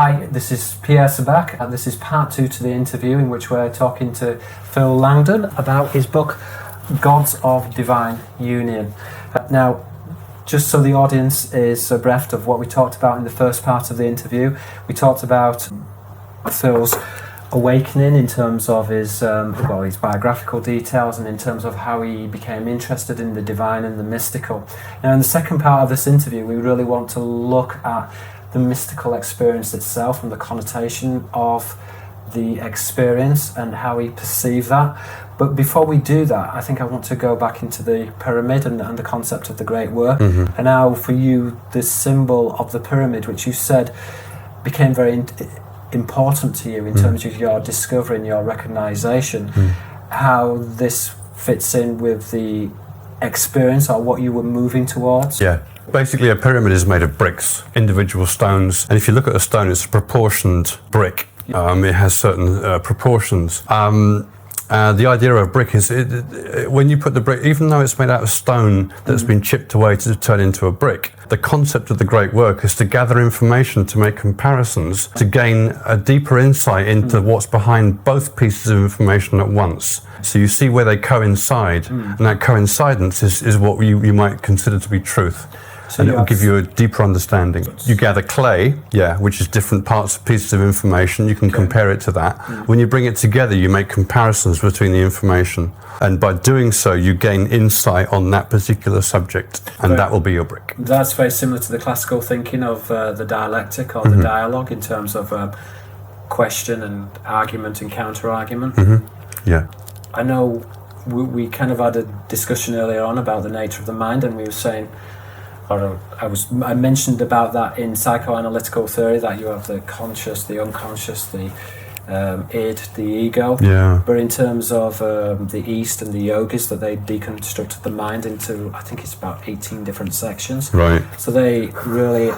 Hi, this is Pierre Sabak, and this is part 2 to the interview in which we're talking to Phil Langdon about his book, Gods of Divine Union. Now, just so the audience is abreast of what we talked about in the first part of the interview, we talked about Phil's awakening in terms of his biographical details and in terms of how he became interested in the divine and the mystical. Now, in the second part of this interview, we really want to look at the mystical experience itself and the connotation of the experience and how he perceived that. But before we do that, I think I want to go back into the pyramid and the concept of the great work. Mm-hmm. And now for you, the symbol of the pyramid, which you said became very important to you in terms of your discovery and your recognition, how this fits in with the experience or what you were moving towards. Yeah. Basically, a pyramid is made of bricks, individual stones. And if you look at a stone, it's a proportioned brick. It has certain proportions. The idea of a brick is when you put the brick, even though it's made out of stone that's been chipped away to turn into a brick, the concept of the great work is to gather information, to make comparisons, to gain a deeper insight into what's behind both pieces of information at once. So you see where they coincide, and that coincidence is what you might consider to be truth. So and it will give you a deeper understanding. You gather clay, which is different parts, pieces of information. You can compare it to that. When you bring it together, you make comparisons between the information. And by doing so, you gain insight on that particular subject. And that will be your brick. That's very similar to the classical thinking of the dialectic or the dialogue in terms of question and argument and counter-argument. Yeah. I know we kind of had a discussion earlier on about the nature of the mind, and we were saying, I mentioned about that in psychoanalytical theory, that you have the conscious, the unconscious, the id, the ego. Yeah. But in terms of the East and the yogis, that they deconstructed the mind into, I think it's about 18 different sections. Right. So they really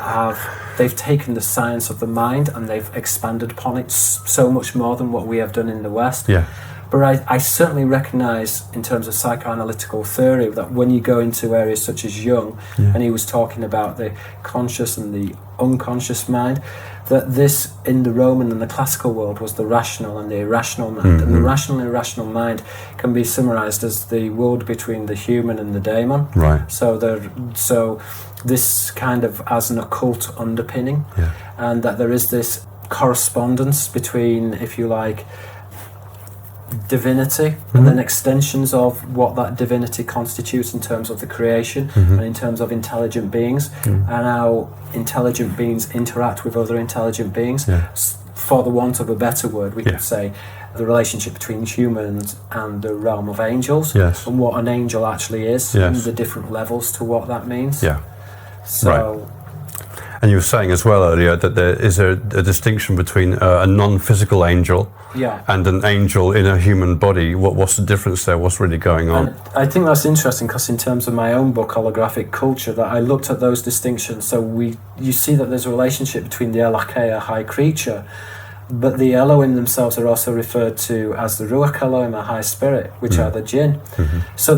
they've taken the science of the mind and they've expanded upon it so much more than what we have done in the West. Yeah. But I certainly recognise, in terms of psychoanalytical theory, that when you go into areas such as Jung, and he was talking about the conscious and the unconscious mind, that this, in the Roman and the classical world, was the rational and the irrational mind. And the rational and irrational mind can be summarised as the world between the human and the daemon. Right. So this kind of as an occult underpinning, and that there is this correspondence between, if you like, divinity and then extensions of what that divinity constitutes in terms of the creation and in terms of intelligent beings and how intelligent beings interact with other intelligent beings. For the want of a better word, we could say the relationship between humans and the realm of angels, and what an angel actually is, and the different levels to what that means. And you were saying as well earlier that there is a distinction between a non-physical angel and an angel in a human body. What's the difference there? What's really going on? And I think that's interesting because in terms of my own book, Holographic Culture, that I looked at those distinctions. So you see that there's a relationship between the Elokei, a high creature, but the Elohim themselves are also referred to as the Ruach Elohim, a high spirit, which are the Jinn. So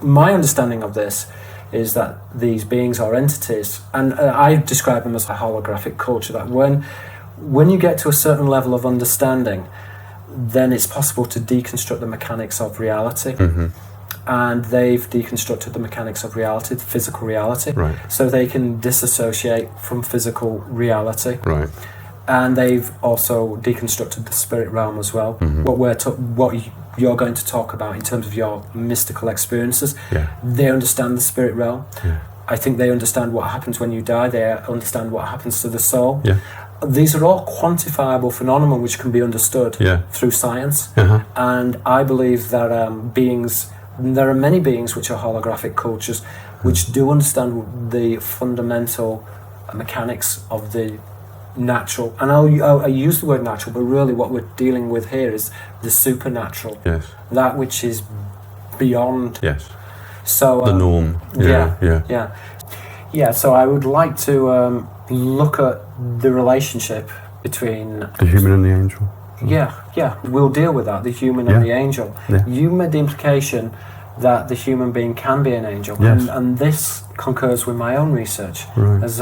my understanding of this is that these beings are entities, and I describe them as a holographic culture, that when you get to a certain level of understanding, then it's possible to deconstruct the mechanics of reality. And they've deconstructed the mechanics of reality, the physical reality, so they can disassociate from physical reality. And they've also deconstructed the spirit realm as well. What you're going to talk about in terms of your mystical experiences, they understand the spirit realm. I think they understand what happens when you die. They understand what happens to the soul. These are all quantifiable phenomena which can be understood through science. And I believe that there are many beings which are holographic cultures which do understand the fundamental mechanics of the natural, and I use the word natural, but really what we're dealing with here is the supernatural, that which is beyond so the norm. So I would like to look at the relationship between the human and the angel. We'll deal with that, the human and the angel. You made the implication that the human being can be an angel, and this concurs with my own research, as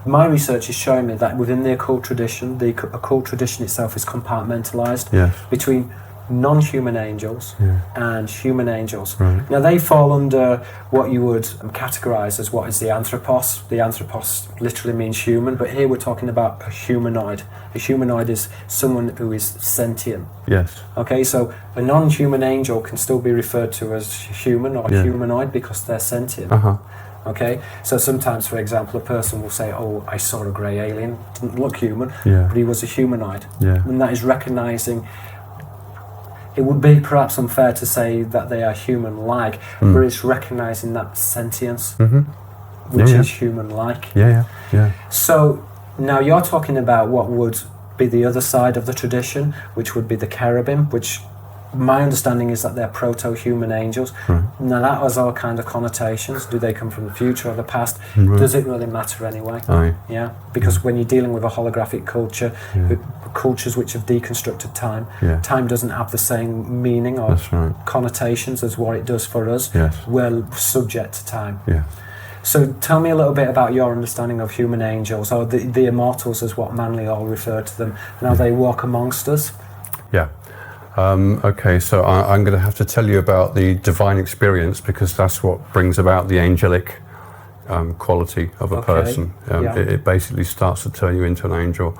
My research is showing me that within the occult tradition, the occult tradition itself is compartmentalized between non-human angels and human angels. Right. Now they fall under what you would categorize as what is the anthropos. The anthropos literally means human, but here we're talking about a humanoid. A humanoid is someone who is sentient. Yes. Okay, so a non-human angel can still be referred to as human or humanoid because they're sentient. Okay, so sometimes, for example, a person will say, "Oh, I saw a grey alien. Didn't look human, but he was a humanoid," and that is recognizing. It would be perhaps unfair to say that they are human-like, but it's recognizing that sentience, which is human-like. So now you're talking about what would be the other side of the tradition, which would be the cherubim, which my understanding is that they're proto-human angels. Now that has all kind of connotations. Do they come from the future or the past? Does it really matter anyway? Yeah, because when you're dealing with a holographic culture, cultures which have deconstructed time, time doesn't have the same meaning or connotations as what it does for us. We're subject to time. So tell me a little bit about your understanding of human angels, or the immortals as what Manly all refer to them, and how they walk amongst us. Okay, so I'm going to have to tell you about the divine experience, because that's what brings about the angelic quality of a person. It basically starts to turn you into an angel.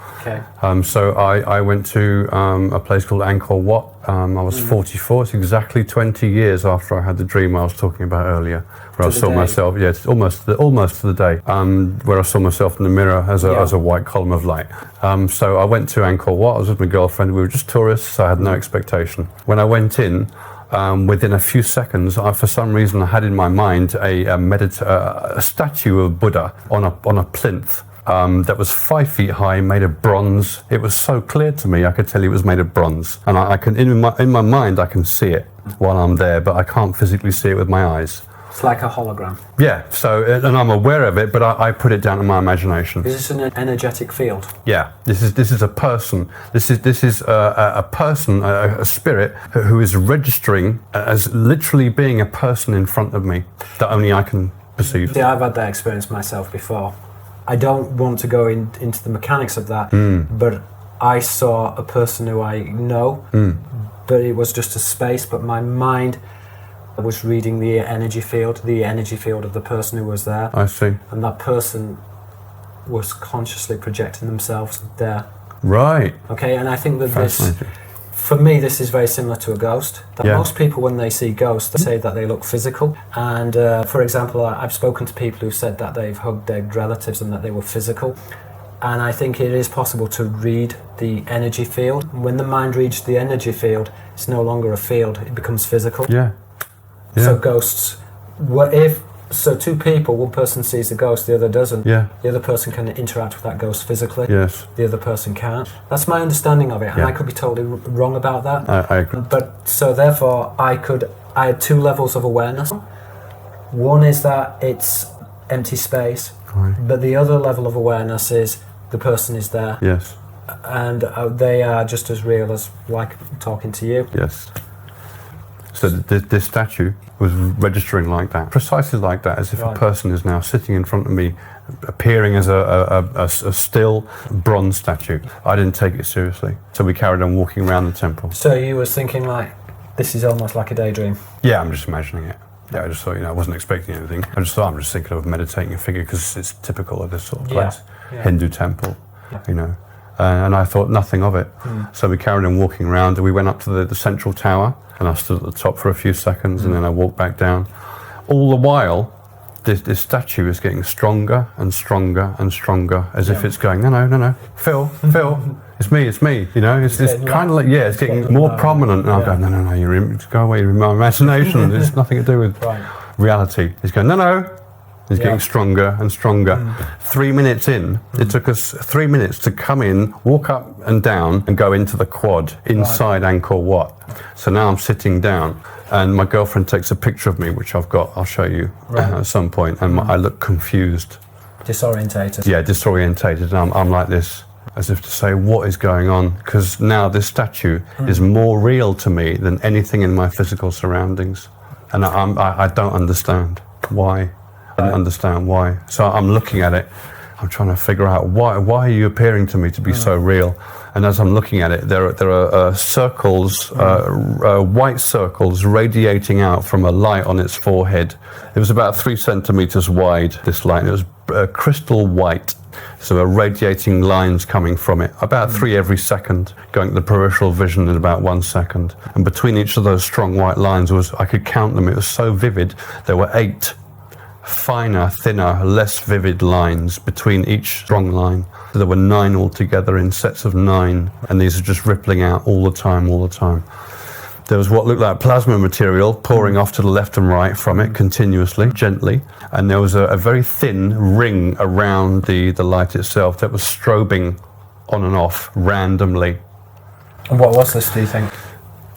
So I went to a place called Angkor Wat. I was 44. It's exactly 20 years after I had the dream I was talking about earlier, where I saw myself. It's almost to the day, where I saw myself in the mirror as a white column of light. So I went to Angkor Wat. I was with my girlfriend. We were just tourists, so I had no expectation. When I went in, within a few seconds, for some reason I had in my mind a statue of Buddha on a plinth that was 5 feet high, made of bronze. It was so clear to me, I could tell it was made of bronze, and I can in my mind I can see it while I'm there, but I can't physically see it with my eyes. It's like a hologram. Yeah, so, and I'm aware of it, but I put it down to my imagination. Is this an energetic field? Yeah, this is a person. This is a person, a spirit, who is registering as literally being a person in front of me that only I can perceive. Yeah, I've had that experience myself before. I don't want to go into the mechanics of that, but I saw a person who I know, but it was just a space, but my mind was reading the energy field of the person who was there. I see. And that person was consciously projecting themselves there. Right. Okay, and I think that this, for me, this is very similar to a ghost. That most people, when they see ghosts, they say that they look physical. And for example, I've spoken to people who said that they've hugged their relatives and that they were physical. And I think it is possible to read the energy field. When the mind reads the energy field, it's no longer a field, it becomes physical. So ghosts, so two people, one person sees the ghost, the other doesn't. The other person can interact with that ghost physically. The other person can't. That's my understanding of it, and I could be totally wrong about that. I agree. But so therefore, I had two levels of awareness. One is that it's empty space, but the other level of awareness is the person is there. And they are just as real as like talking to you. So this statue was registering like that, precisely like that, as if a person is now sitting in front of me, appearing as a still bronze statue. I didn't take it seriously, so we carried on walking around the temple. So you was thinking like, this is almost like a daydream? Yeah, I'm just imagining it. I just thought, I wasn't expecting anything. I just thought, I'm just thinking of a meditating figure, because it's typical of this sort of place, Hindu temple, and I thought nothing of it. So we carried on walking around, and we went up to the central tower, and I stood at the top for a few seconds, and then I walked back down. All the while, this statue is getting stronger and stronger and stronger, as if it's going, no, Phil, it's me, it's kind of like, it's getting more prominent, and I'm going, no, go away, you're in my imagination, it's nothing to do with reality. He's going, no, he's getting stronger and stronger. 3 minutes in, it took us 3 minutes to come in, walk up and down, and go into the quad inside Angkor Wat. So now I'm sitting down, and my girlfriend takes a picture of me, which I'll show you at some point, and I look confused. Disorientated. Yeah, disorientated, and I'm like this, as if to say, what is going on? Because now this statue is more real to me than anything in my physical surroundings. And I don't understand why. I don't understand why. So I'm looking at it. I'm trying to figure out why are you appearing to me to be so real? And as I'm looking at it, there are circles, white circles radiating out from a light on its forehead. It was about 3 centimeters wide, this light. It was crystal white. So there were radiating lines coming from it, about 3 every second, going to the peripheral vision in about 1 second. And between each of those strong white lines I could count them. It was so vivid. There were 8 finer, thinner, less vivid lines between each strong line. There were 9 altogether in sets of 9, and these are just rippling out all the time. There was what looked like plasma material pouring off to the left and right from it continuously, gently, and there was a very thin ring around the light itself that was strobing on and off randomly. And what was this, do you think?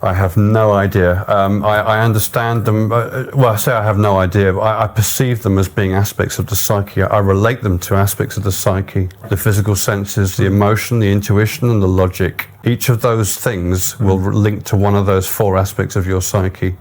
I have no idea. I understand them. Well, I say I have no idea, but I perceive them as being aspects of the psyche. I relate them to aspects of the psyche, the physical senses, the emotion, the intuition, and the logic. Each of those things will link to one of those 4 aspects of your psyche.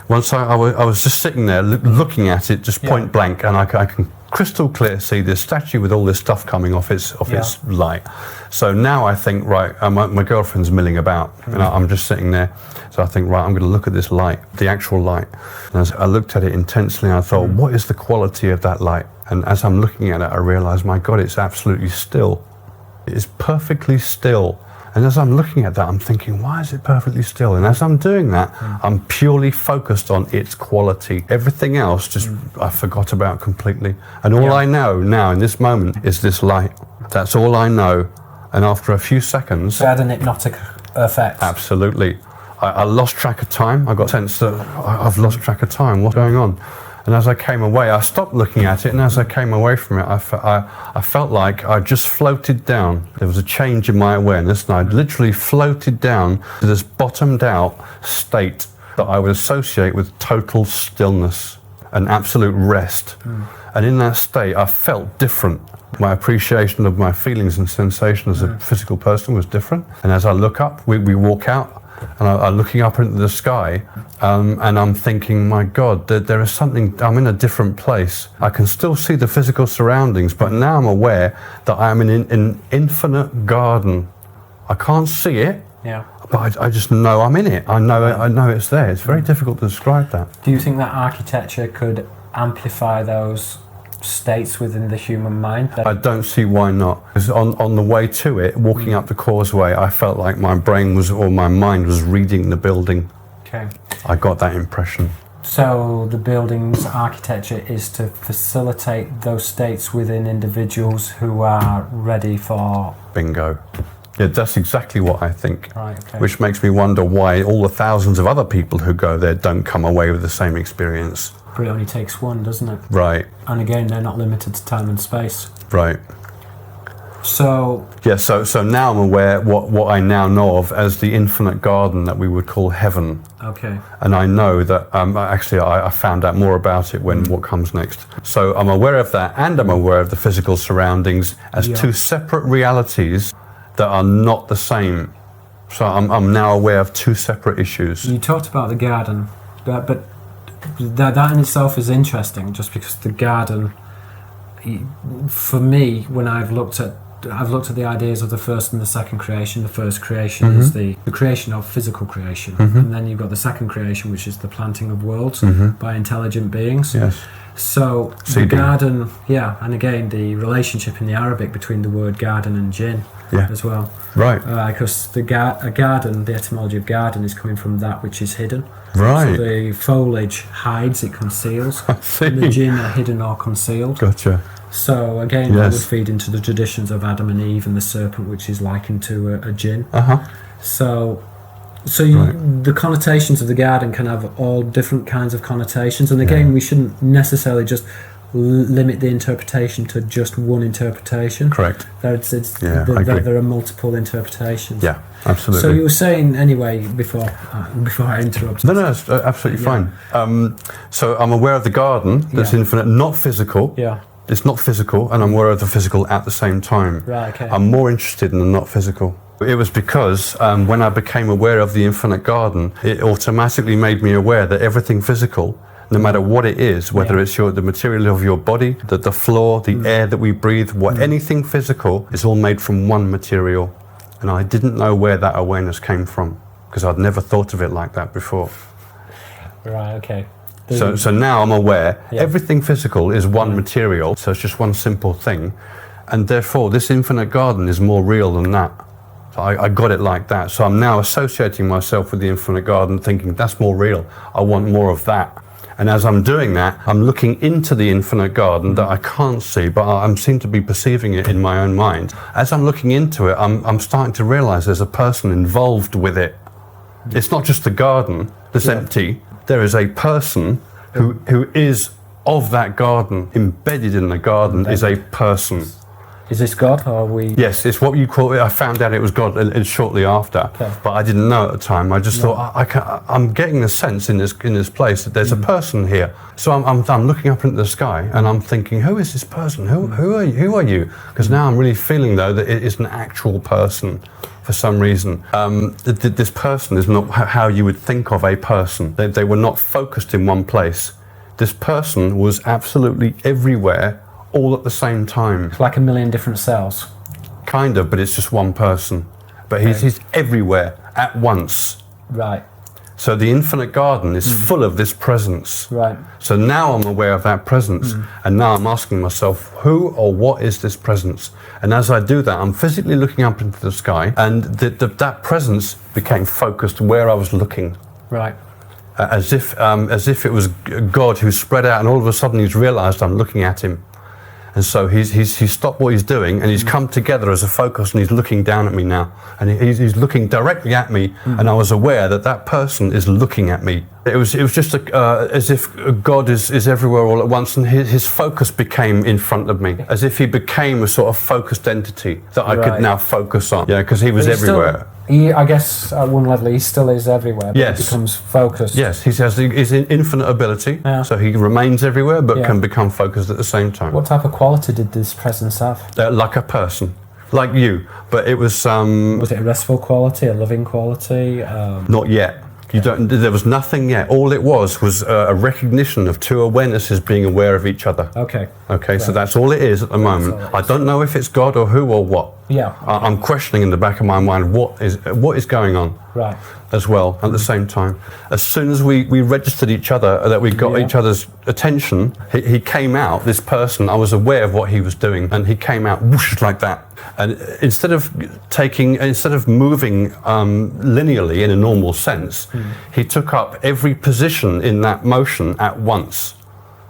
Once I was just sitting there looking at it, just point blank, and I can crystal clear see this statue with all this stuff coming off its light. So now I think, right, my girlfriend's milling about, and I'm just sitting there. So I think, right, I'm going to look at this light, the actual light. And as I looked at it intensely, I thought, what is the quality of that light? And as I'm looking at it, I realized, my God, it's absolutely still. It is perfectly still. And as I'm looking at that, I'm thinking, why is it perfectly still? And as I'm doing that, I'm purely focused on its quality. Everything else just I forgot about completely. And all I know now in this moment is this light. That's all I know. And after a few seconds... So it had an hypnotic effect. Absolutely. I lost track of time. I got a sense that I've lost track of time. What's going on? And as I came away, I stopped looking at it, and as I came away from it, I felt like I just floated down. There was a change in my awareness, and I literally floated down to this bottomed out state that I would associate with total stillness and absolute rest. And in that state, I felt different. My appreciation of my feelings and sensation as a physical person was different. And as I look up, we walk out, and I'm looking up into the sky, and I'm thinking, my God, there is something, I'm in a different place. I can still see the physical surroundings, but now I'm aware that I'm in an infinite garden. I can't see it, but I just know I'm in it. I know it's there. It's very difficult to describe that. Do you think that architecture could amplify those states within the human mind? I don't see why not. Because on the way to it, walking up the causeway, I felt like my brain or my mind was reading the building. Okay. I got that impression. So the building's architecture is to facilitate those states within individuals who are ready for... Bingo. Yeah, that's exactly what I think. Right, okay. Which makes me wonder why all the thousands of other people who go there don't come away with the same experience. But it only takes one, doesn't it? Right. And again, they're not limited to time and space. Right. So... Yeah, so now I'm aware what I now know of as the infinite garden that we would call heaven. Okay. And I know that, actually I found out more about it when what comes next. So I'm aware of that, and I'm aware of the physical surroundings as 2 separate realities that are not the same. So I'm now aware of 2 separate issues. You talked about the garden, but that in itself is interesting, just because the garden, for me, when I've looked at the ideas of the first and the second creation. The first creation is the creation of physical creation, and then you've got the second creation, which is the planting of worlds by intelligent beings. Yes. So the garden, and again the relationship in the Arabic between the word garden and jinn as well. Right. Because a garden, the etymology of garden is coming from that which is hidden. Right. So the foliage hides, it conceals. I see. And the jinn are hidden or concealed. Gotcha. So again, that would feed into the traditions of Adam and Eve and the serpent, which is likened to a jinn. So the connotations of the garden can have all different kinds of connotations, and again, we shouldn't necessarily just limit the interpretation to just one interpretation. Correct. There are multiple interpretations. Yeah, absolutely. So you were saying anyway before I interrupted. No, it's absolutely fine. So I'm aware of the garden that's infinite, not physical. Yeah. It's not physical, and I'm aware of the physical at the same time. Right, okay. I'm more interested in the not physical. It was because when I became aware of the infinite garden, it automatically made me aware that everything physical no matter what it is, whether it's the material of your body, the floor, the air that we breathe, anything physical is all made from one material. And I didn't know where that awareness came from, because I'd never thought of it like that before. Right, okay. So now I'm aware everything physical is one material, so it's just one simple thing. And therefore, this infinite garden is more real than that. So I got it like that. So I'm now associating myself with the infinite garden, thinking that's more real. I want more of that. And as I'm doing that, I'm looking into the infinite garden that I can't see, but I seem to be perceiving it in my own mind. As I'm looking into it, I'm starting to realize there's a person involved with it. It's not just the garden that's empty. There is a person who is of that garden. Embedded in the garden is a person. Is this God, or are we? Yes, it's what you call it. I found out it was God shortly after, but I didn't know at the time. I just thought I'm getting the sense in this place that there's a person here. So I'm looking up into the sky and I'm thinking, who is this person? Who are you? Because now I'm really feeling though that it is an actual person. For some reason, this person is not how you would think of a person. They were not focused in one place. This person was absolutely everywhere, all at the same time. It's like a million different cells. Kind of, but it's just one person. But he's everywhere at once. Right. So the infinite garden is full of this presence. Right. So now I'm aware of that presence, and now I'm asking myself, who or what is this presence? And as I do that, I'm physically looking up into the sky, and that presence became focused where I was looking. Right. As if it was God who spread out, and all of a sudden he's realised I'm looking at him. And so he's stopped what he's doing, and he's come together as a focus, and he's looking down at me now. And he's looking directly at me, and I was aware that person is looking at me. It was just as if God is everywhere all at once, and his focus became in front of me, as if he became a sort of focused entity that I could now focus on. Yeah, because he was everywhere. I guess at one level he still is everywhere, but yes. He becomes focused. Yes, he's in infinite ability, so he remains everywhere, but can become focused at the same time. What type of quality did this presence have? Like a person, like you, but it was... was it a restful quality, a loving quality? Not yet. There was nothing yet. All it was a recognition of two awarenesses being aware of each other. Okay, right. So that's all it is at the moment. I don't know if it's God or who or what. Yeah. I'm questioning in the back of my mind what is going on. Right. As well at the same time. As soon as we registered each other, that we got each other's attention, he came out, this person, I was aware of what he was doing, and he came out whoosh like that. And instead of moving linearly in a normal sense, he took up every position in that motion at once.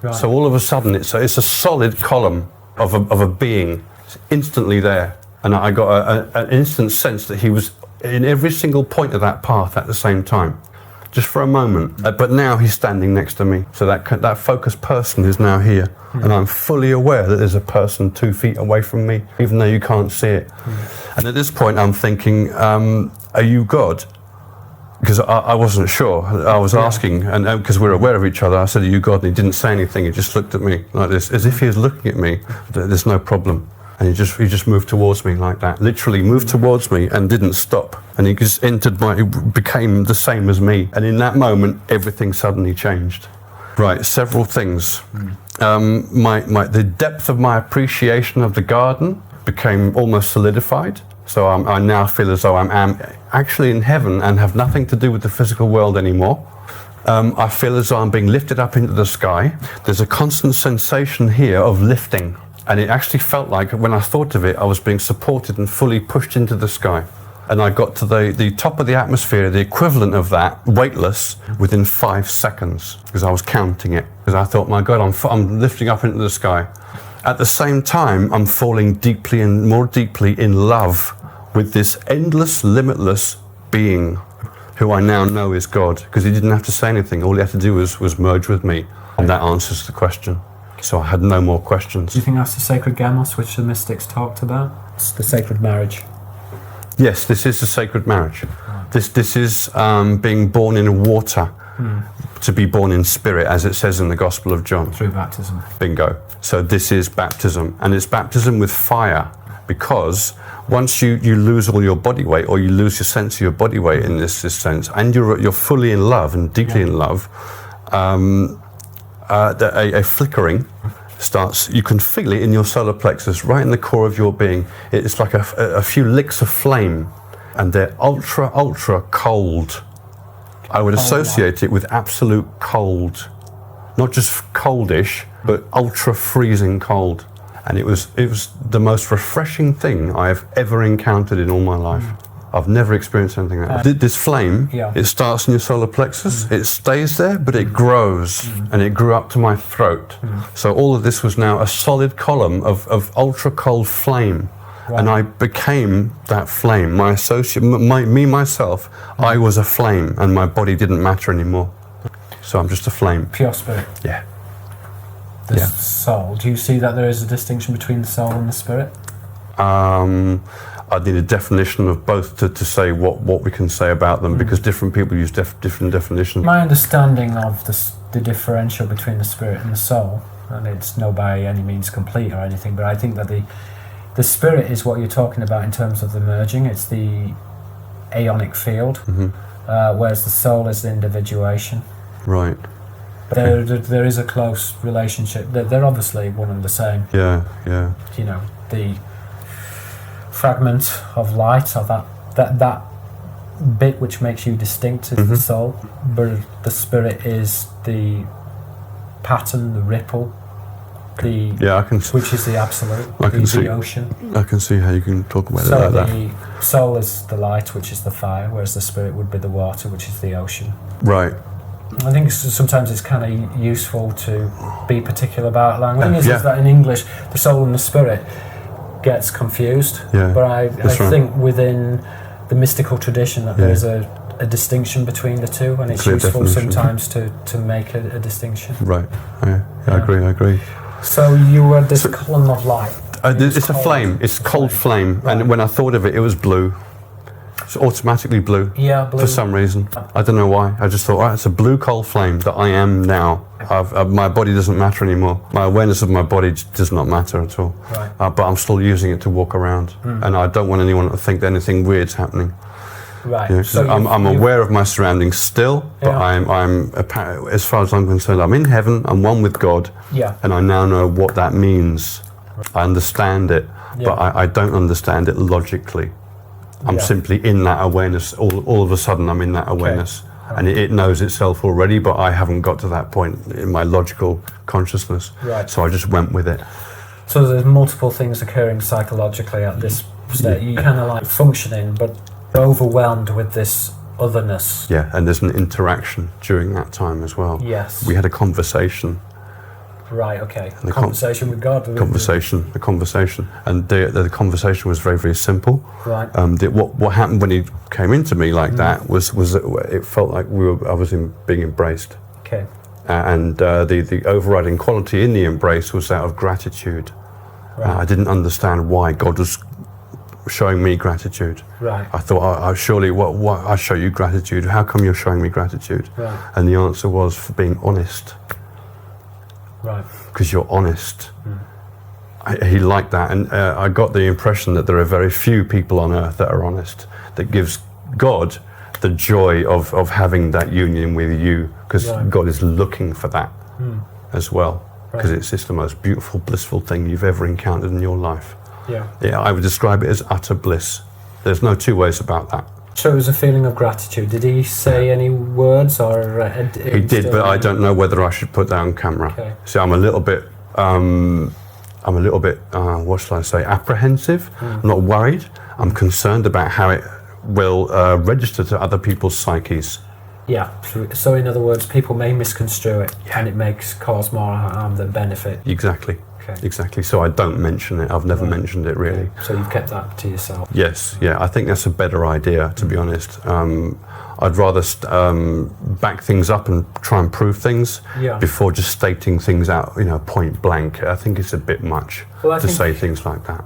Right. So all of a sudden it's a solid column of a being instantly there. And I got an instant sense that he was in every single point of that path at the same time, just for a moment. But now he's standing next to me. So that focused person is now here. And I'm fully aware that there's a person 2 feet away from me, even though you can't see it. And at this point I'm thinking, are you God? Because I wasn't sure. I was asking, and because we're aware of each other, I said, are you God? And he didn't say anything. He just looked at me like this, as if he was looking at me. There's no problem. And he just moved towards me like that. Literally moved towards me and didn't stop. And he just became the same as me. And in that moment, everything suddenly changed. Right, several things. The depth of my appreciation of the garden became almost solidified. So I now feel as though I'm actually in heaven and have nothing to do with the physical world anymore. I feel as though I'm being lifted up into the sky. There's a constant sensation here of lifting. And it actually felt like, when I thought of it, I was being supported and fully pushed into the sky. And I got to the top of the atmosphere, the equivalent of that, weightless, within 5 seconds, because I was counting it. Because I thought, my God, I'm lifting up into the sky. At the same time, I'm falling deeply and more deeply in love with this endless, limitless being, who I now know is God, because he didn't have to say anything. All he had to do was merge with me. And that answers the question. So I had no more questions. Do you think that's the sacred gamos which the mystics talked about? It's the sacred marriage. Yes, this is the sacred marriage. Right. This is being born in water, to be born in spirit, as it says in the Gospel of John. Through baptism. Bingo. So this is baptism, and it's baptism with fire, because once you lose all your body weight, or you lose your sense of your body weight in this sense, and you're fully in love and deeply in love, a flickering starts. You can feel it in your solar plexus, right in the core of your being. It's like a few licks of flame, and they're ultra cold. I would associate it with absolute cold, not just coldish, but ultra freezing cold. And it was the most refreshing thing I have ever encountered in all my life. I've never experienced anything like that. This flame, it starts in your solar plexus, it stays there, but it grows, and it grew up to my throat. So all of this was now a solid column of ultra cold flame. Right. And I became that flame. My associate, myself, I was a flame, and my body didn't matter anymore. So I'm just a flame. Pure spirit. Yeah. The soul. Do you see that there is a distinction between the soul and the spirit? I need a definition of both to say what we can say about them, because different people use different definitions. My understanding of the differential between the spirit and the soul, and it's no by any means complete or anything, but I think that the spirit is what you're talking about in terms of the merging. It's the aeonic field, whereas the soul is the individuation. Right. There is a close relationship. They're obviously one and the same. Yeah. You know, the fragment of light, or that bit which makes you distinct is the soul, but the spirit is the pattern, the ripple, which is the absolute, the ocean. I can see how you can talk about it like that. The soul is the light, which is the fire, whereas the spirit would be the water, which is the ocean. Right. I think sometimes it's kind of useful to be particular about language. Is that in English, the soul and the spirit gets confused. Yeah, but I think within the mystical tradition that there's a distinction between the two, and it's useful sometimes to make a distinction. Right. I agree. So you were this column of light. It's a flame. It's cold flame, and when I thought of it, it was blue. It's automatically blue. Yeah, blue. For some reason. I don't know why. I just thought, it's a blue coal flame that I am now. My body doesn't matter anymore. My awareness of my body does not matter at all. Right. But I'm still using it to walk around. And I don't want anyone to think that anything weird's happening. Right. You know, so I'm aware of my surroundings still, but I'm as far as I'm concerned, I'm in heaven, I'm one with God, and I now know what that means. I understand it, but I don't understand it logically. I'm simply in that awareness. All of a sudden, I'm in that awareness, and it knows itself already. But I haven't got to that point in my logical consciousness. Right. So I just went with it. So there's multiple things occurring psychologically at this state. You kind of like functioning, but overwhelmed with this otherness. Yeah, and there's an interaction during that time as well. Yes. We had a conversation. Right, okay. The conversation with God. The conversation. And the conversation was very, very simple. Right. What happened when he came into me like that was that it felt like I was being embraced. Okay. And the overriding quality in the embrace was that of gratitude. Right. I didn't understand why God was showing me gratitude. Right. I thought, surely, what I show you gratitude. How come you're showing me gratitude? Right. And the answer was for being honest. Right. Because you're honest. He liked that, and I got the impression that there are very few people on earth that are honest. That gives God the joy of having that union with you, because God is looking for that as well. Because it's just the most beautiful, blissful thing you've ever encountered in your life. Yeah, I would describe it as utter bliss. There's no two ways about that. So it was a feeling of gratitude. Did he say any words, or he did, but I don't know whether I should put that on camera. Okay. See, I'm a little bit, what shall I say, apprehensive. I'm not worried. I'm concerned about how it will register to other people's psyches. Yeah. So in other words, people may misconstrue it, and it cause more harm than benefit. Exactly. Okay. Exactly. So I don't mention it. I've never mentioned it really. So you've kept that to yourself. Yes. Yeah. I think that's a better idea, to be honest. I'd rather back things up and try and prove things before just stating things out, point blank. I think it's a bit much to say things like that.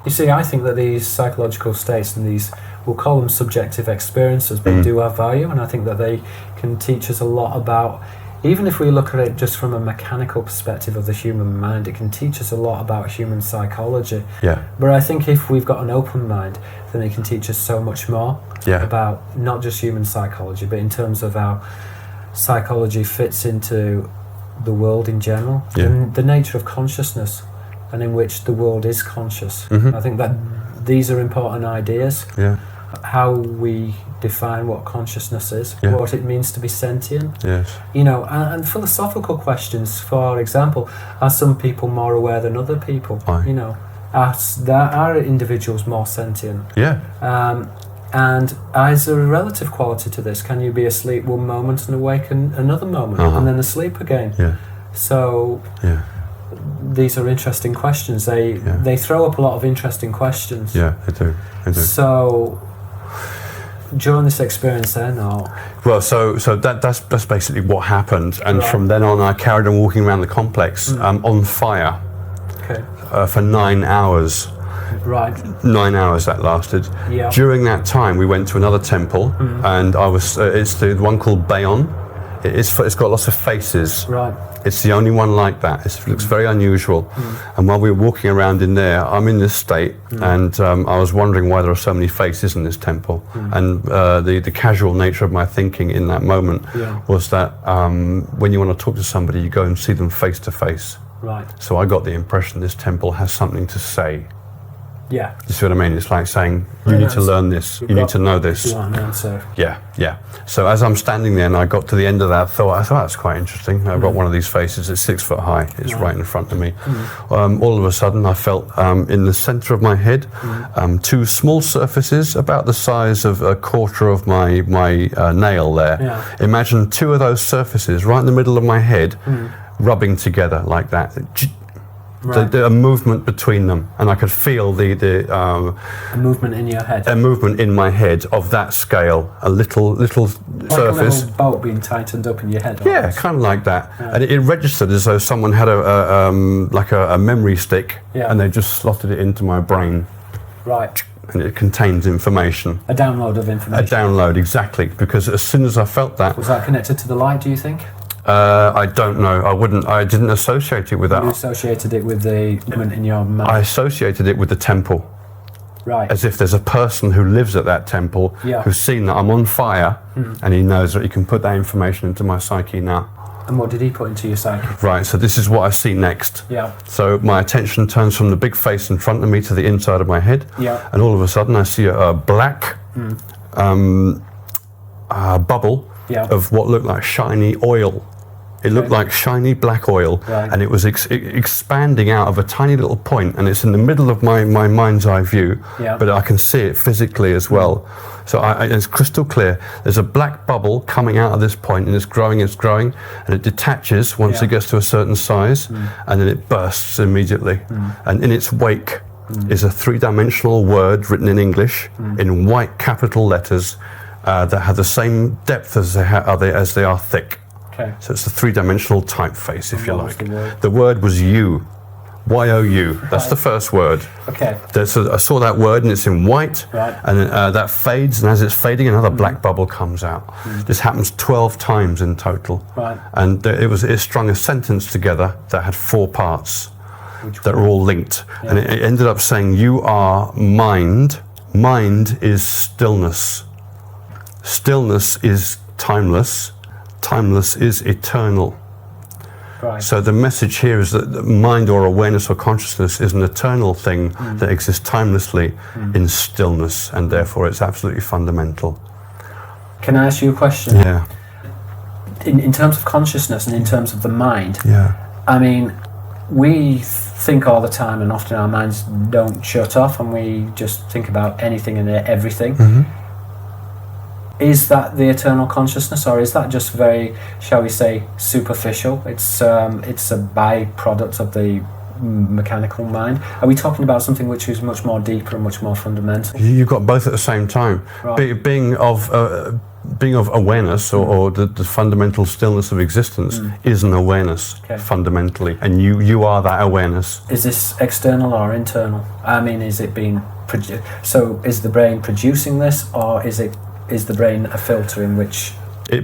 You see, I think that these psychological states and these, we'll call them subjective experiences, but do have value, and I think that they can teach us a lot about. Even if we look at it just from a mechanical perspective of the human mind, it can teach us a lot about human psychology. Yeah. But I think if we've got an open mind, then it can teach us so much more about not just human psychology, but in terms of how psychology fits into the world in general, the nature of consciousness, and in which the world is conscious. I think that these are important ideas. Yeah. How we define what consciousness is, what it means to be sentient. Yes. You know, and philosophical questions. For example, are some people more aware than other people? Aye. You know, are individuals more sentient? Yeah. And is there a relative quality to this? Can you be asleep one moment and awaken another moment, and then asleep again? Yeah. So these are interesting questions. They throw up a lot of interesting questions. Yeah, they do. So during this experience then, or? Well, so that's basically what happened, and from then on I carried on walking around the complex on fire for 9 hours. Right. 9 hours that lasted. Yeah. During that time we went to another temple, and I was it's the one called Bayon. It's got lots of faces. Right. It's the only one like that. It looks very unusual. And while we were walking around in there, I'm in this state, and I was wondering why there are so many faces in this temple. And the casual nature of my thinking in that moment was that when you want to talk to somebody, you go and see them face to face. Right. So I got the impression this temple has something to say. Yeah. You see what I mean? It's like saying, you need to learn this, you need to know this. You want an answer. Yeah. So as I'm standing there and I got to the end of that thought, I thought, that's quite interesting. I've got one of these faces, it's 6 foot high, it's right in front of me. All of a sudden I felt in the centre of my head 2 small surfaces about the size of a quarter of my nail there. Yeah. Imagine 2 of those surfaces right in the middle of my head rubbing together like that. Right. A movement between them, and I could feel a movement in your head. A movement in my head of that scale, a little surface. Like a little bolt being tightened up in your head. Yeah, kind of like that. And it registered as though someone had a memory stick, and they just slotted it into my brain. Right. And it contains information. A download of information. A download, exactly. Because as soon as I felt that, was that connected to the light? Do you think? I don't know. I didn't associate it with that. You associated it with the movement in your mind? I associated it with the temple. Right. As if there's a person who lives at that temple who's seen that I'm on fire, and he knows that he can put that information into my psyche now. And what did he put into your psyche? Right, so this is what I see next. Yeah. So my attention turns from the big face in front of me to the inside of my head. Yeah. And all of a sudden I see a black bubble of what looked like shiny oil. It looked like shiny black oil, and it was expanding out of a tiny little point, and it's in the middle of my mind's eye view, but I can see it physically as well. So it's crystal clear. There's a black bubble coming out of this point, and it's growing, and it detaches once it gets to a certain size, and then it bursts immediately. And in its wake is a 3-dimensional word written in English in white capital letters that have the same depth as they are thick. Okay. So it's a 3-dimensional typeface, if you like. The word was you. Y-O-U. That's the first word. Okay. So I saw that word, and it's in white, and that fades, and as it's fading, another black bubble comes out. This happens 12 times in total. Right. And it strung a sentence together that had 4 parts that were all linked. Yeah. And it ended up saying, you are mind. Mind is stillness. Stillness is timeless. Timeless is eternal. Right. So the message here is that mind or awareness or consciousness is an eternal thing that exists timelessly in stillness, and therefore it's absolutely fundamental. Can I ask you a question? Yeah. In terms of consciousness and in terms of the mind, I mean, we think all the time, and often our minds don't shut off, and we just think about anything and everything. Is that the eternal consciousness, or is that just very, shall we say, superficial? It's a byproduct of the mechanical mind. Are we talking about something which is much more deeper and much more fundamental? You've got both at the same time. Right. Being of awareness, or the fundamental stillness of existence is an awareness, fundamentally, and you are that awareness. Is this external or internal? I mean, is it being produced? So is the brain producing this, or is the brain a filter in which...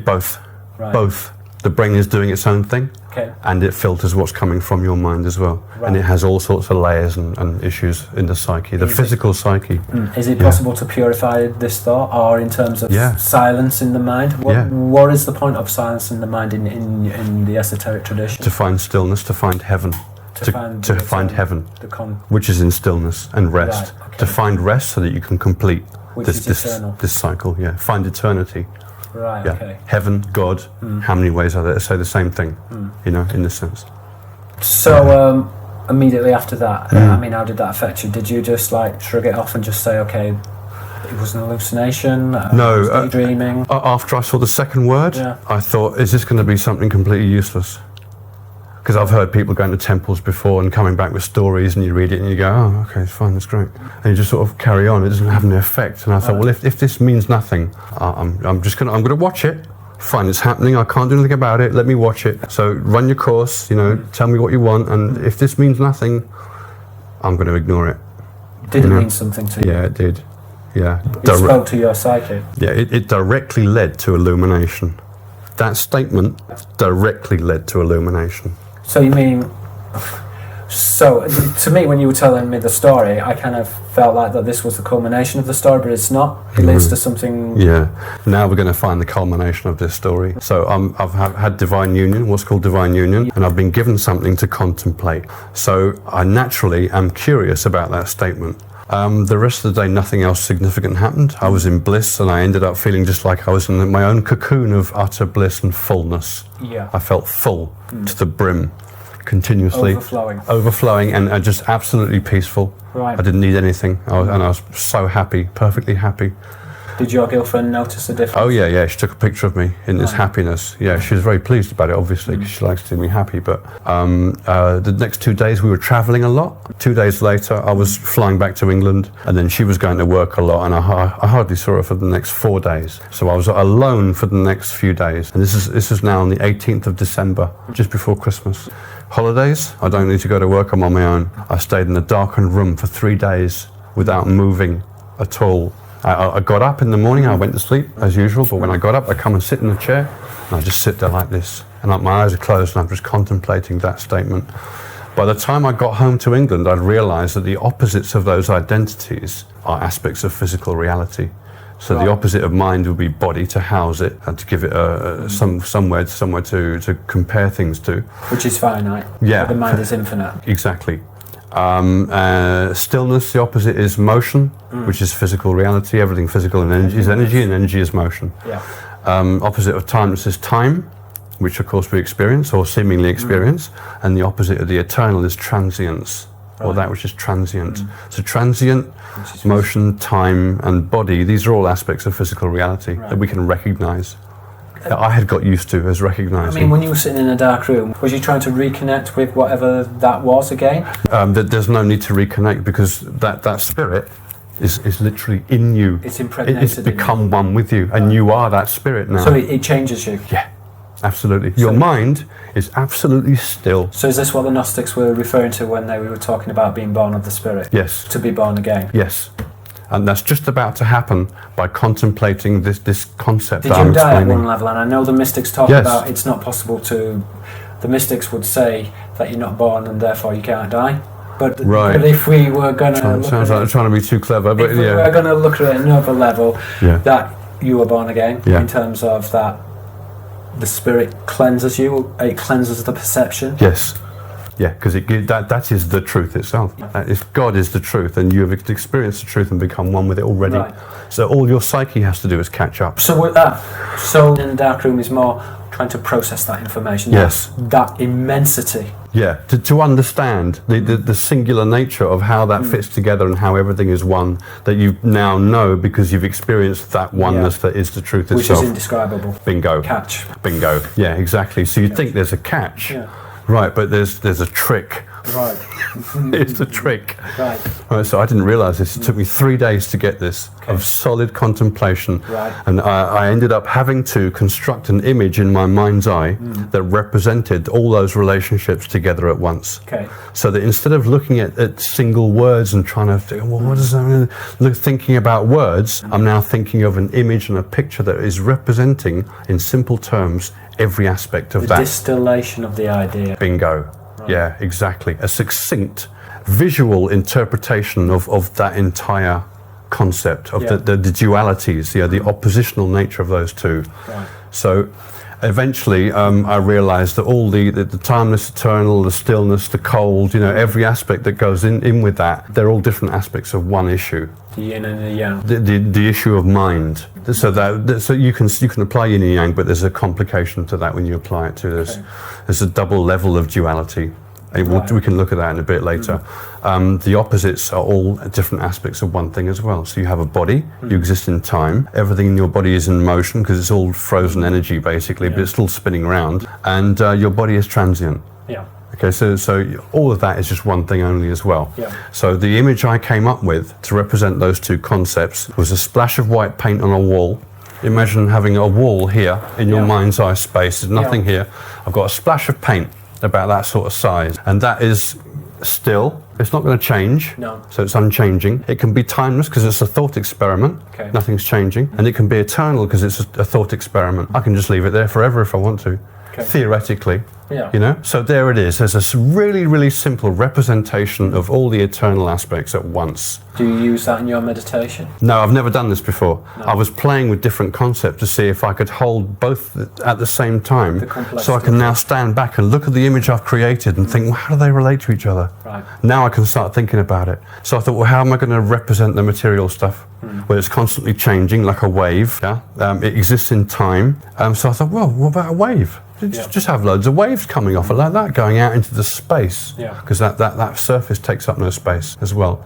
Both. Right. Both. The brain is doing its own thing, Okay. And it filters what's coming from your mind as well. Right. And it has all sorts of layers and issues in the psyche, the physical psyche. Is it possible to purify this thought, or in terms of silence in the mind? What is the point of silence in the mind in the esoteric tradition? To find stillness, to find heaven. To find heaven, which is in stillness and rest. Right, okay. To find rest so that you can complete Which this is eternal. this cycle. Yeah, find eternity. Right. Yeah. Okay. Heaven, God. How many ways are there to say the same thing? You know, in this sense. So immediately after that, I mean, how did that affect you? Did you just like shrug it off and just say, okay, it was an hallucination? No. Daydreaming? After I saw the second word, I thought, is this going to be something completely useless? Because I've heard people going to temples before and coming back with stories, and you read it and you go, oh, okay, it's fine, that's great. And you just sort of carry on. It doesn't have any effect. And I thought, well, if this means nothing, I'm gonna watch it. Fine, it's happening. I can't do anything about it. Let me watch it. So run your course. You know, tell me what you want. And if this means nothing, I'm going to ignore it. Did it mean something to you? Yeah, it did. Yeah. It spoke to your psyche. Yeah, it directly led to illumination. That statement directly led to illumination. So you mean, so to me, when you were telling me the story, I kind of felt like that this was the culmination of the story, but it's not. It leads to something. Yeah. Now we're going to find the culmination of this story. So I've had divine union, what's called divine union, and I've been given something to contemplate. So I naturally am curious about that statement. The rest of the day, nothing else significant happened. I was in bliss, and I ended up feeling just like I was in my own cocoon of utter bliss and fullness. Yeah. I felt full to the brim, continuously. Overflowing, and just absolutely peaceful. Right. I didn't need anything, and I was so happy, perfectly happy. Did your girlfriend notice the difference? Oh yeah, she took a picture of me in this happiness. Yeah, she was very pleased about it, obviously, because she likes to see me happy. But the next 2 days we were travelling a lot. 2 days later I was flying back to England, and then she was going to work a lot, and I hardly saw her for the next 4 days. So I was alone for the next few days. And this is now on the 18th of December, just before Christmas. Holidays, I don't need to go to work, I'm on my own. I stayed in a darkened room for 3 days without moving at all. I got up in the morning, I went to sleep as usual, but when I got up, I come and sit in the chair, and I just sit there like this. And like my eyes are closed, and I'm just contemplating that statement. By the time I got home to England, I'd realised that the opposites of those identities are aspects of physical reality. So the opposite of mind would be body, to house it, and to give it somewhere to compare things to. Which is finite. Yeah. The mind is infinite. Exactly. Stillness, the opposite is motion, which is physical reality. Everything physical and energy is energy, and energy is motion. Yeah. Opposite of timeless is time, which of course we experience or seemingly experience, and the opposite of the eternal is transience, or that which is transient. So transient, motion, time, and body, these are all aspects of physical reality that we can recognise. I had got used to as recognising. I mean, when you were sitting in a dark room, was you trying to reconnect with whatever that was again? There's no need to reconnect, because that spirit is literally in you. It's impregnated. It's become one with you, and you are that spirit now. So it changes you? Yeah, absolutely. Your mind is absolutely still. So is this what the Gnostics were referring to when they were talking about being born of the spirit? Yes. To be born again? Yes. And that's just about to happen by contemplating this concept. Did you die at one level? And I know the mystics talk about it's not possible to. The mystics would say that you're not born and therefore you can't die. But if we were going to sounds like I'm trying to be too clever, but if we were going to look at another level, that you were born again in terms of that the spirit cleanses you, it cleanses the perception. Yes. Yeah, because that is the truth itself. If God is the truth, and you have experienced the truth and become one with it already. Right. So all your psyche has to do is catch up. So with that, in the dark room is more trying to process that information. Yes. That immensity. Yeah, to understand the singular nature of how that fits together and how everything is one, that you now know because you've experienced that oneness that is the truth itself. Which is indescribable. Bingo. Catch. Bingo. Yeah, exactly. So you think there's a catch. Yeah. Right, but there's a trick Right. It's the trick. Right. Right, so I didn't realise this. It took me 3 days to get this, of solid contemplation. Right. And I ended up having to construct an image in my mind's eye that represented all those relationships together at once. Okay. So that instead of looking at single words and trying to think, well, what does that mean? Thinking about words, I'm now thinking of an image and a picture that is representing, in simple terms, every aspect of The that. distillation of the idea. Bingo. Right. Yeah, exactly. A succinct visual interpretation of that entire concept, of the dualities, the oppositional nature of those two. Right. So eventually I realized that all the timeless, eternal, the stillness, the cold, every aspect that goes in with that, they're all different aspects of one issue. The yin and the yang. The issue of mind. So you can apply yin and yang, but there's a complication to that when you apply it to this. There's a double level of duality. We can look at that in a bit later. The opposites are all different aspects of one thing as well. So you have a body, you exist in time, everything in your body is in motion because it's all frozen energy basically, but it's still spinning around, and your body is transient. Yeah. Okay, so all of that is just one thing only as well. Yeah. So the image I came up with to represent those two concepts was a splash of white paint on a wall. Imagine having a wall here in your mind's eye space. There's nothing here. I've got a splash of paint about that sort of size, and that is still. It's not going to change. No. So it's unchanging. It can be timeless because it's a thought experiment. Okay. Nothing's changing, and it can be eternal because it's a thought experiment. I can just leave it there forever if I want to. Okay. Theoretically. Yeah. So there it is. There's a really, really simple representation of all the eternal aspects at once. Do you use that in your meditation? No, I've never done this before. No. I was playing with different concepts to see if I could hold both at the same time. The complexity. So I can now stand back and look at the image I've created and think, well, how do they relate to each other? Right. Now I can start thinking about it. So I thought, well, how am I going to represent the material stuff? Well, it's constantly changing like a wave. It exists in time. So I thought, well, what about a wave? Just have loads of waves coming off it like that, going out into the space, because that surface takes up no space as well.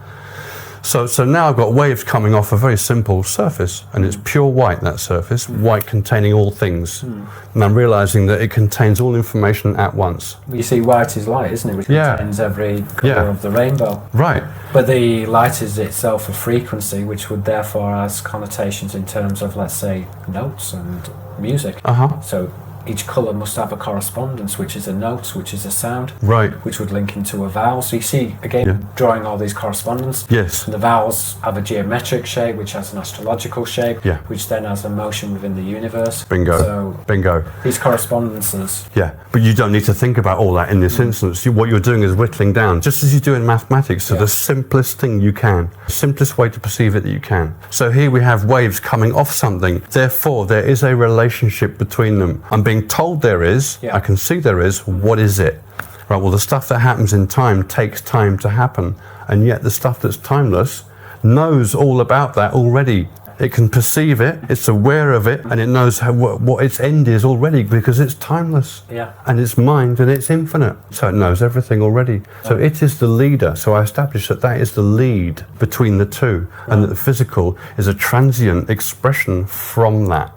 So now I've got waves coming off a very simple surface, and it's pure white, that surface, white containing all things. And I'm realizing that it contains all information at once. You see, white is light, isn't it? Which contains every colour of the rainbow. Right. But the light is itself a frequency, which would therefore has connotations in terms of, let's say, notes and music. So each colour must have a correspondence, which is a note, which is a sound, right, which would link into a vowel. So you see, again, drawing all these correspondences. Yes. And the vowels have a geometric shape, which has an astrological shape, Yeah. which then has a motion within the universe. Bingo. So Bingo. these correspondences. Yeah, but you don't need to think about all that in this instance. What you're doing is whittling down, just as you do in mathematics, to the simplest thing you can, simplest way to perceive it that you can. So here we have waves coming off something. Therefore, there is a relationship between them. I'm being told there is. I can see there is. What is it? Right. Well, the stuff that happens in time takes time to happen, and yet the stuff that's timeless knows all about that already. It can perceive it, it's aware of it, and it knows what its end is already because it's timeless. And it's mind and it's infinite. So it knows everything already. So it is the leader. So I established that is the lead between the two, and that the physical is a transient expression from that.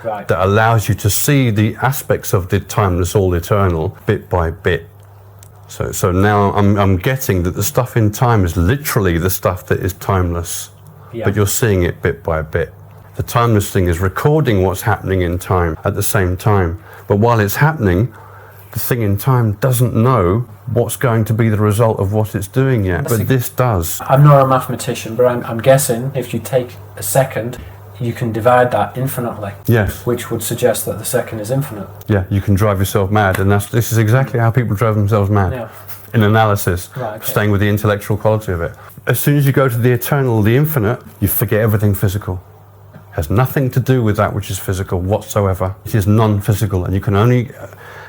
That allows you to see the aspects of the timeless, all eternal, bit by bit. So now I'm getting that the stuff in time is literally the stuff that is timeless. But you're seeing it bit by bit. The timeless thing is recording what's happening in time at the same time. But while it's happening, the thing in time doesn't know what's going to be the result of what it's doing yet. But this does. I'm not a mathematician, but I'm guessing if you take a second, you can divide that infinitely. Yes. Which would suggest that the second is infinite. Yeah, you can drive yourself mad, and this is exactly how people drive themselves mad. In analysis, staying with the intellectual quality of it. As soon as you go to the eternal, the infinite, you forget everything physical. It has nothing to do with that which is physical whatsoever. It is non-physical, and you can only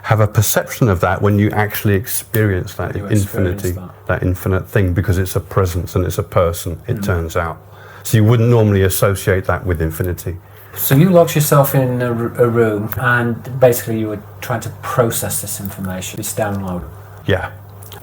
have a perception of that when you actually experience that infinity, that infinite thing, because it's a presence and it's a person, it turns out. So you wouldn't normally associate that with infinity. So you locked yourself in a room, and basically you were trying to process this information, this download. Yeah,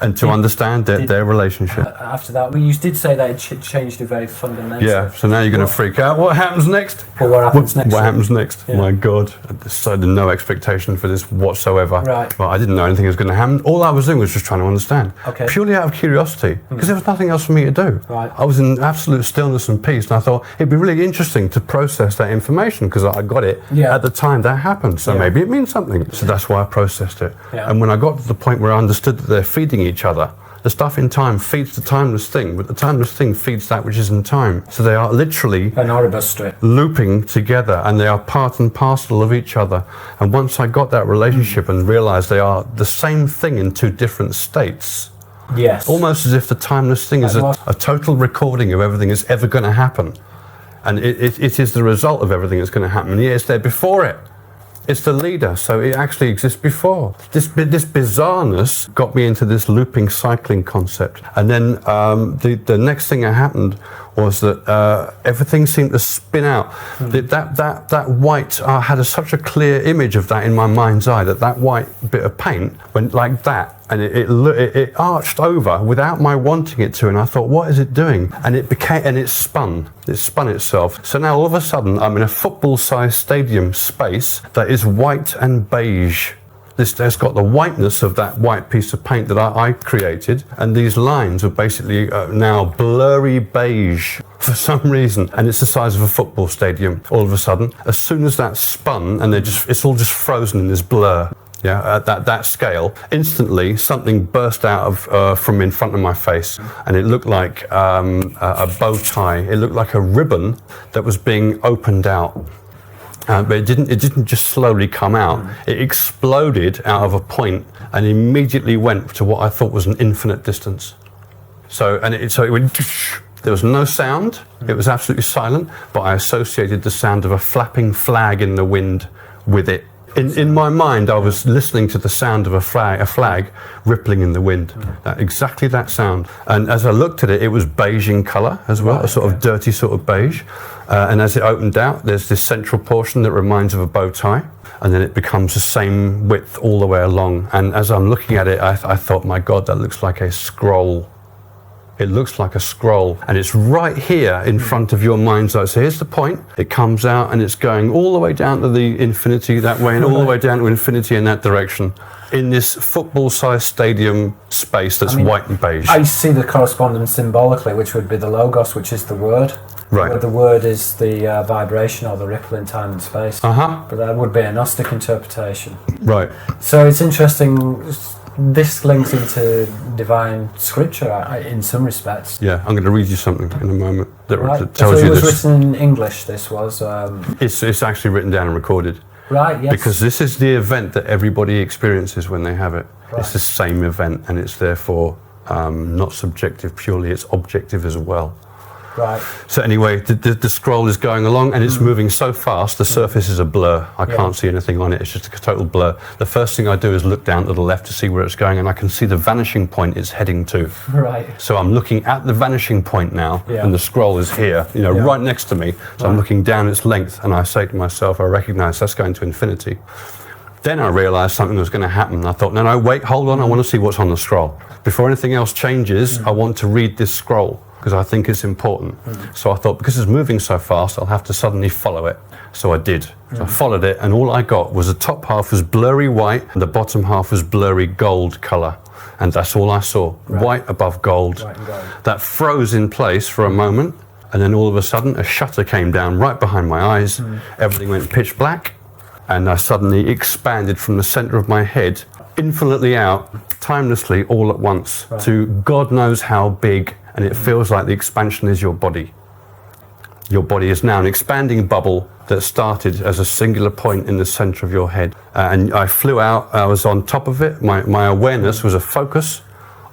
and to understand their relationship. after that? Well, you did say that it changed you very fundamentally. Yeah, so now you're going to freak out. What happens next? Well, what happens next? What happens next? Yeah. My God. I had no expectation for this whatsoever. Right. Well, I didn't know anything was going to happen. All I was doing was just trying to understand. Okay. Purely out of curiosity, because there was nothing else for me to do. Right. I was in absolute stillness and peace, and I thought it'd be really interesting to process that information, because I got it at the time that happened, so maybe it means something. So that's why I processed it. Yeah. And when I got to the point where I understood that they're feeding each other, the stuff in time feeds the timeless thing, but the timeless thing feeds that which is in time. So they are literally An Oribus strip. looping together, and they are part and parcel of each other. And once I got that relationship and realized they are the same thing in two different states, Yes. almost as if the timeless thing is a total recording of everything that's ever going to happen. And it is the result of everything that's going to happen. Yeah, it's there before it. It's the leader, so it actually exists before. This bizarreness got me into this looping cycling concept. And then the next thing that happened was that everything seemed to spin out. That white, I had such a clear image of that in my mind's eye, that white bit of paint went like that, and it arched over without my wanting it to, and I thought, what is it doing? And it spun itself. So now all of a sudden I'm in a football-sized stadium space that is white and beige. This has got the whiteness of that white piece of paint that I created, and these lines are basically now blurry beige for some reason, and it's the size of a football stadium. All of a sudden, as soon as that spun, and it's all just frozen in this blur. Yeah, at that scale, instantly something burst out of from in front of my face, and it looked like a bow tie. It looked like a ribbon that was being opened out. But it didn't just slowly come out. It exploded out of a point and immediately went to what I thought was an infinite distance. So it went. There was no sound. It was absolutely silent. But I associated the sound of a flapping flag in the wind with it. In my mind, I was listening to the sound of a flag rippling in the wind. Exactly that sound. And as I looked at it, it was beige in colour as well, a sort of dirty sort of beige. And as it opened out, there's this central portion that reminds of a bow tie, and then it becomes the same width all the way along. And as I'm looking at it, I thought, my God, that looks like a scroll. It looks like a scroll, and it's right here in front of your mind's eye. So here's the point. It comes out, and it's going all the way down to the infinity that way, and all the way down to infinity in that direction, in this football-sized stadium space that's white and beige. I see the correspondence symbolically, which would be the logos, which is the word. Right. The word is the vibration or the ripple in time and space. But that would be a Gnostic interpretation. Right. So it's interesting. This links into divine scripture in some respects. Yeah, I'm going to read you something in a moment that tells so you it was this. written in English, this was? It's actually written down and recorded. Right, yes. Because this is the event that everybody experiences when they have it. Right. It's the same event, and it's therefore not subjective purely, it's objective as well. Right. So anyway, the scroll is going along, and it's moving so fast, the surface is a blur. I can't see anything on it, it's just a total blur. The first thing I do is look down to the left to see where it's going, and I can see the vanishing point it's heading to. Right. So I'm looking at the vanishing point now, and the scroll is here, right next to me. So I'm looking down its length, and I say to myself, I recognise that's going to infinity. Then I realised something was going to happen. I thought, no, wait, hold on, I want to see what's on the scroll. Before anything else changes, I want to read this scroll, because I think it's important. So I thought, because it's moving so fast, I'll have to suddenly follow it. So I did. So I followed it, and all I got was the top half was blurry white, and the bottom half was blurry gold colour. And that's all I saw. White above gold. White and gold. That froze in place for a moment, and then all of a sudden, a shutter came down right behind my eyes. Everything went pitch black, and I suddenly expanded from the centre of my head, infinitely out, timelessly, all at once, to God knows how big. And it feels like the expansion is your body. Your body is now an expanding bubble that started as a singular point in the center of your head. And I flew out, I was on top of it. My awareness was a focus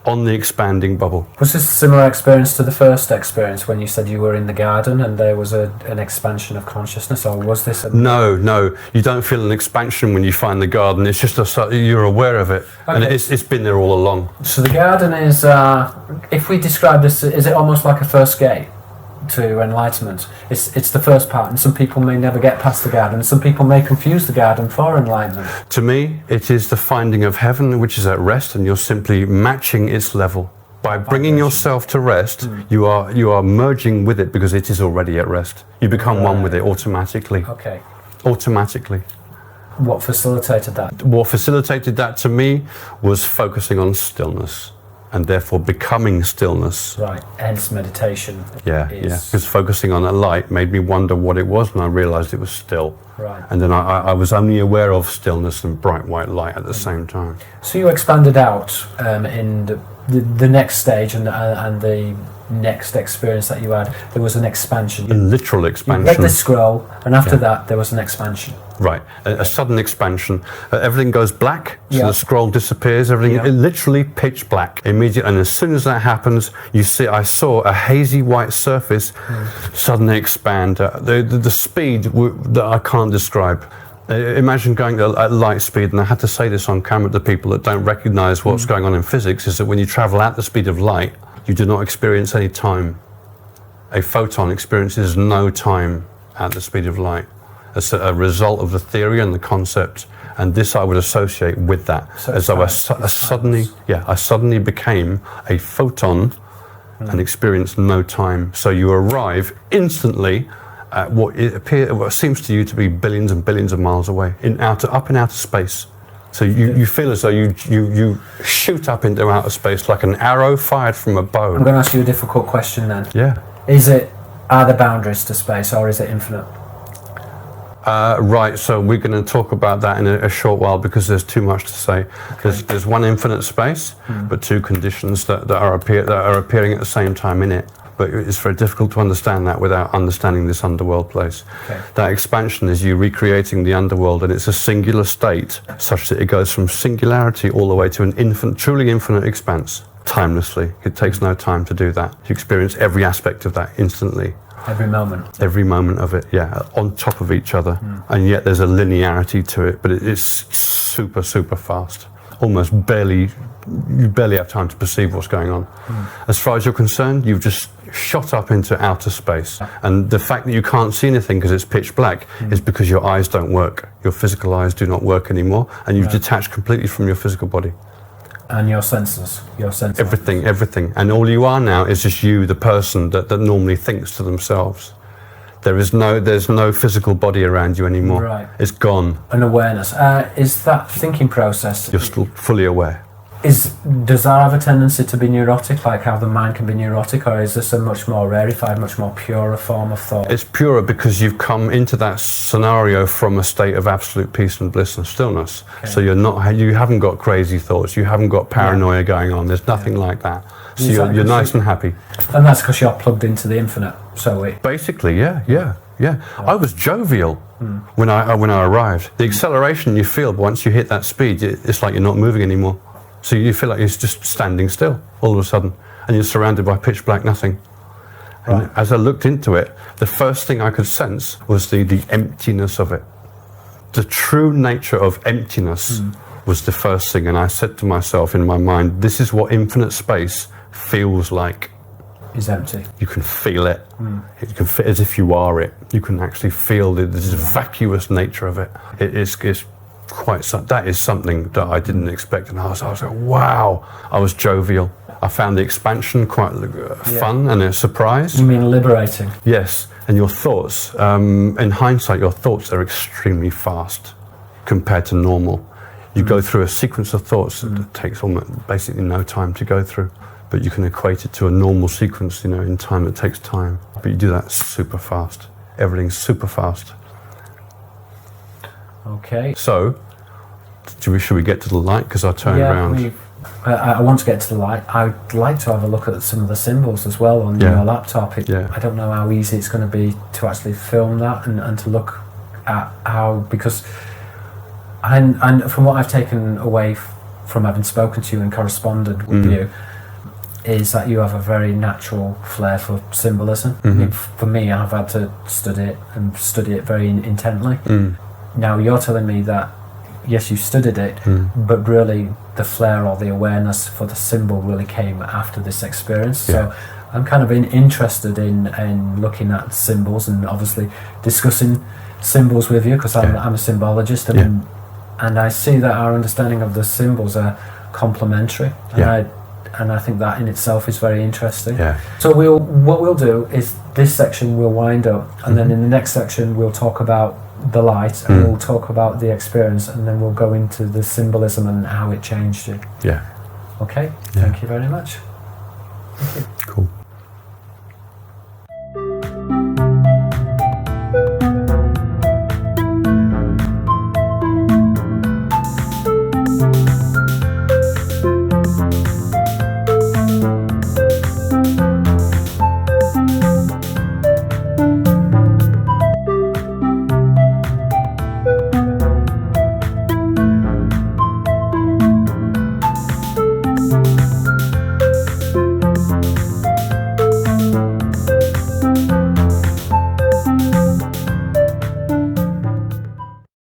on the expanding bubble. Was this a similar experience to the first experience when you said you were in the garden and there was an expansion of consciousness, or was this No, you don't feel an expansion when you find the garden. It's just you're aware of it. Okay. And it's been there all along. So the garden is, if we describe this, is it almost like a first gate to enlightenment? It's the first part, and some people may never get past the garden. Some people may confuse the garden for enlightenment. To me, it is the finding of heaven, which is at rest, and you're simply matching its level. By bringing yourself to rest, you are merging with it because it is already at rest. You become one with it automatically. Okay. Automatically. What facilitated that? What facilitated that to me was focusing on stillness and therefore becoming stillness. Right, hence meditation. Yeah. Because focusing on that light made me wonder what it was, and I realized it was still. Right. And then I was only aware of stillness and bright white light at the same time. So you expanded out in the next stage and the next experience that you had. There was an expansion. A literal expansion. You read the scroll, and after that there was an expansion. Right, a sudden expansion. Everything goes black, so Yeah. the scroll disappears. Everything literally pitch black immediately. And as soon as that happens, I saw a hazy white surface suddenly expand. The speed that I can't describe. Imagine going at light speed, and I had to say this on camera to people that don't recognise what's going on in physics, is that when you travel at the speed of light, you do not experience any time. A photon experiences no time at the speed of light. As a result of the theory and the concept, and this I would associate with that. So as though I suddenly became a photon and experienced no time. So you arrive instantly at what seems to you to be billions and billions of miles away, up in outer space. So you feel as though you shoot up into outer space like an arrow fired from a bow. I'm going to ask you a difficult question then. Yeah. Are there boundaries to space, or is it infinite? Right, so we're going to talk about that in a short while because there's too much to say. Okay. There's one infinite space, but two conditions that are appearing at the same time in it. But it's very difficult to understand that without understanding this underworld place. Okay. That expansion is you recreating the underworld, and it's a singular state such that it goes from singularity all the way to an truly infinite expanse, timelessly. It takes no time to do that. You experience every aspect of that instantly. Every moment. Every moment of it, on top of each other. And yet there's a linearity to it, but it's super, super fast. You barely have time to perceive what's going on. As far as you're concerned, you've just shot up into outer space. And the fact that you can't see anything because it's pitch black is because your eyes don't work. Your physical eyes do not work anymore, and you've detached completely from your physical body. And your senses. Everything. And all you are now is just you, the person that normally thinks to themselves. There's no physical body around you anymore. Right. It's gone. An awareness. Is that thinking process... You're still fully aware. Does that have a tendency to be neurotic, like how the mind can be neurotic, or is this a much more rarefied, much more purer form of thought? It's purer because you've come into that scenario from a state of absolute peace and bliss and stillness. Okay. So you haven't got crazy thoughts, you haven't got paranoia going on, there's nothing like that. So you're nice and happy. And that's because you're plugged into the infinite. Basically, yeah. I was jovial when I arrived. The acceleration you feel once you hit that speed, it's like you're not moving anymore. So you feel like you're just standing still all of a sudden, and you're surrounded by pitch black nothing. And as I looked into it, the first thing I could sense was the emptiness of it. The true nature of emptiness was the first thing, and I said to myself in my mind, this is what infinite space feels like. It's empty. You can feel it. You can feel as if you are it. You can actually feel this vacuous nature of it. It's that is something that I didn't expect, and I was like, wow. I was jovial. I found the expansion quite fun and a surprise. You mean liberating? Yes, and your thoughts, in hindsight, your thoughts are extremely fast compared to normal. You go through a sequence of thoughts that takes almost basically no time to go through, but you can equate it to a normal sequence, in time that takes time. But you do that super fast. Everything's super fast. Okay. So, should we get to the light? Because I turn around. I want to get to the light. I'd like to have a look at some of the symbols as well on your laptop. I don't know how easy it's going to be to actually film that and to look at how, because and from what I've taken away from having spoken to you and corresponded with you, is that you have a very natural flair for symbolism. For me, I've had to study it very intently. Now you're telling me that yes, you studied it, but really the flair or the awareness for the symbol really came after this experience. So I'm kind of interested in looking at symbols and obviously discussing symbols with you, because I'm a symbologist, and I see that our understanding of the symbols are complementary. And and I think that in itself is very interesting. Yeah. So what we'll do is this section we'll wind up, and then in the next section we'll talk about the light, and we'll talk about the experience, and then we'll go into the symbolism and how it changed you. Yeah. Okay. Yeah. Thank you very much. Thank you. Cool.